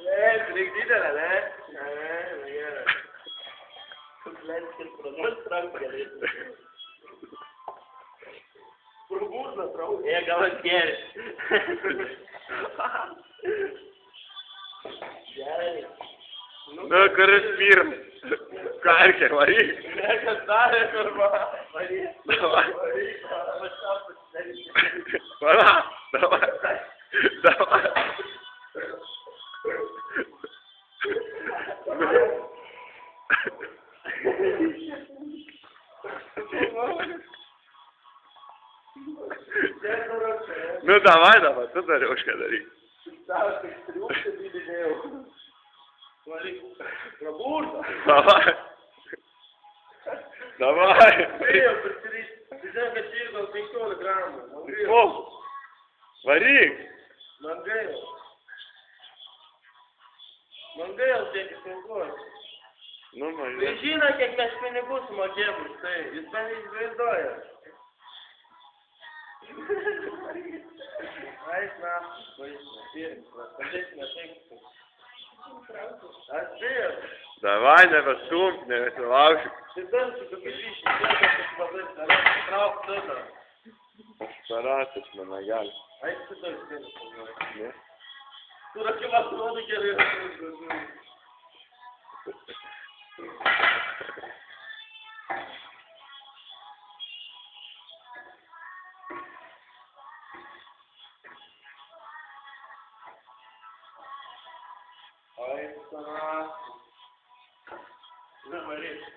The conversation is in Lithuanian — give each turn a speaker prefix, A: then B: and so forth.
A: Reikia didelė, ne? Gerai. Leiskit pramušt ranką galėtų. Kur būsna traukia? Gal atgeri. Gerai.
B: Nu, kuris pirmas? Karkė, varyk.
A: Niekas darė, arba varyk.
B: Davai.
A: Varyk.
B: Vara, davai. Davai. Nu, davai, tu dari už ką daryk.
A: Tavas tik triukšė didinėjau. Varyk. Praburta.
B: Davai. Davai.
A: Spėjau prisiryti. Žinau, kad čia ir gal 15 gramų.
B: O, varyk.
A: Man gaila. Man gaila, tiek įsivaizduoju.
B: Nu,
A: Tai
B: mažai.
A: žino, kiek mes pinigų sumokėjom už tai. Jis man įsivaizduoja. Ais, na, baisna. Pirmas, padėsime taip. Aš spėjau.
B: Davai, nebestumk, nebesilaužyk.
A: Tai dar su tokiu ryšį, kad padarys, ar trauk tada.
B: Aparatas man negali.
A: Ais, tu to įspėjau.
B: Ne?
A: Tu rakimas rodo gerai. Oi, sana. Na, Marija.